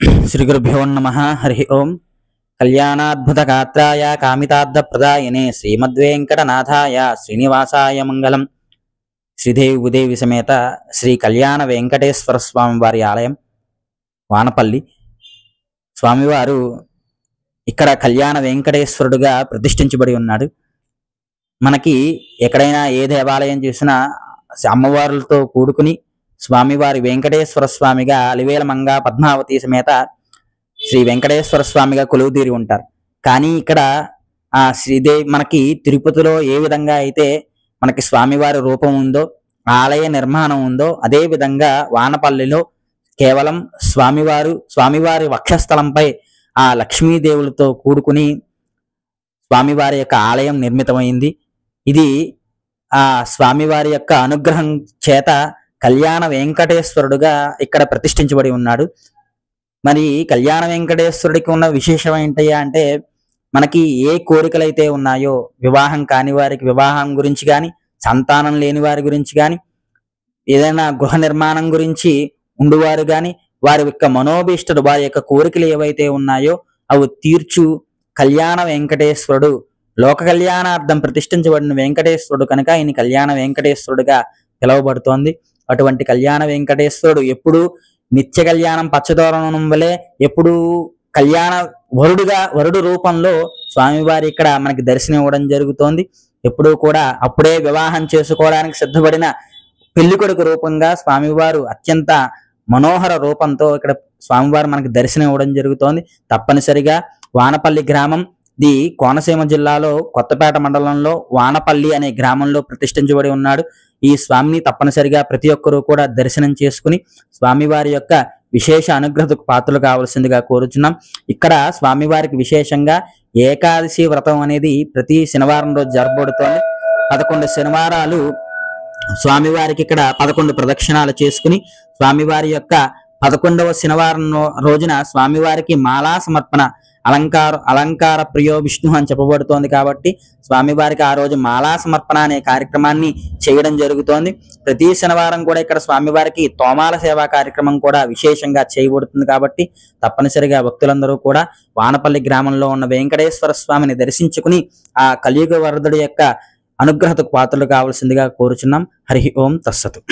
శ్రీ గురుభ్యో నమః. హరి ఓం. కళ్యాణాద్భుత గాత్రాయ కామితార్థ ప్రదాయనే శ్రీమద్వేంకటనాథాయ శ్రీనివాసాయ మంగళం. శ్రీదేవి భూదేవి సమేత శ్రీ కళ్యాణ వెంకటేశ్వర స్వామి వారి ఆలయం వానపల్లి. స్వామివారు ఇక్కడ కళ్యాణ వెంకటేశ్వరుడుగా ప్రతిష్ఠించబడి ఉన్నాడు. మనకి ఎక్కడైనా ఏ దేవాలయం చూసినా అమ్మవారులతో కూడుకుని స్వామివారి వెంకటేశ్వర స్వామిగా అలివేల మంగా పద్మావతి సమేత శ్రీ వెంకటేశ్వర స్వామిగా కొలువుదీరి ఉంటారు. కానీ ఇక్కడ ఆ శ్రీదేవి మనకి తిరుపతిలో ఏ విధంగా అయితే మనకి స్వామివారి రూపం ఉందో, ఆలయ నిర్మాణం ఉందో, అదే విధంగా వానపల్లిలో కేవలం స్వామివారి వక్షస్థలంపై ఆ లక్ష్మీదేవులతో కూడుకుని స్వామివారి యొక్క ఆలయం నిర్మితమైంది. ఇది ఆ స్వామివారి యొక్క అనుగ్రహం చేత కళ్యాణ వెంకటేశ్వరుడుగా ఇక్కడ ప్రతిష్ఠించబడి ఉన్నాడు. మరి కళ్యాణ వెంకటేశ్వరుడికి ఉన్న విశేషం ఏంటయ్యా అంటే, మనకి ఏ కోరికలైతే ఉన్నాయో, వివాహం కాని వారికి వివాహం గురించి కానీ, సంతానం లేని వారి గురించి కానీ, ఏదైనా గృహ నిర్మాణం గురించి ఉండువారు కానీ, వారి యొక్క మనోభీష్టడు, వారి యొక్క కోరికలు ఏవైతే ఉన్నాయో అవి తీర్చు కళ్యాణ వెంకటేశ్వరుడు, లోక కళ్యాణార్థం ప్రతిష్ఠించబడిన వెంకటేశ్వరుడు కనుక ఈయన కళ్యాణ వెంకటేశ్వరుడుగా పిలువబడుతోంది. అటువంటి కళ్యాణ వెంకటేశ్వరుడు ఎప్పుడు నిత్య కళ్యాణం పచ్చదోరణం వలె ఎప్పుడు కళ్యాణ వరుడు రూపంలో స్వామివారి ఇక్కడ మనకి దర్శనం ఇవ్వడం జరుగుతోంది. ఎప్పుడూ కూడా అప్పుడే వివాహం చేసుకోవడానికి సిద్ధపడిన పెళ్లి కొడుకు రూపంగా స్వామివారు అత్యంత మనోహర రూపంతో ఇక్కడ స్వామివారు మనకి దర్శనం ఇవ్వడం జరుగుతోంది. తప్పనిసరిగా వానపల్లి గ్రామం ది కోనసీమ జిల్లాలో కొత్తపేట మండలంలో వానపల్లి అనే గ్రామంలో ప్రతిష్ఠించబడి ఉన్నాడు. ఈ స్వామిని తప్పనిసరిగా ప్రతి ఒక్కరూ కూడా దర్శనం చేసుకుని స్వామివారి యొక్క విశేష అనుగ్రహకు పాత్రలు కావాల్సిందిగా కోరుచున్నాం. ఇక్కడ స్వామివారికి విశేషంగా ఏకాదశి వ్రతం అనేది ప్రతి శనివారం రోజు జరపబడుతోంది. 11 శనివారాలు స్వామివారికి ఇక్కడ 11 ప్రదక్షిణాలు చేసుకుని స్వామివారి యొక్క 11వ శనివారం రోజున స్వామివారికి మాలా సమర్పణ, అలంకార ప్రియో విష్ణు అని చెప్పబడుతోంది. కాబట్టి స్వామివారికి ఆ రోజు మాలా సమర్పణ అనే కార్యక్రమాన్ని చేయడం జరుగుతోంది. ప్రతి శనివారం కూడా ఇక్కడ స్వామివారికి తోమాల సేవా కార్యక్రమం కూడా విశేషంగా చేయబడుతుంది. కాబట్టి తప్పనిసరిగా భక్తులందరూ కూడా వానపల్లి గ్రామంలో ఉన్న వెంకటేశ్వర స్వామిని దర్శించుకుని ఆ కలియుగ వరదుడి యొక్క అనుగ్రహకు పాత్రలు కావాల్సిందిగా కోరుచున్నాం. హరి ఓం తస్సతు.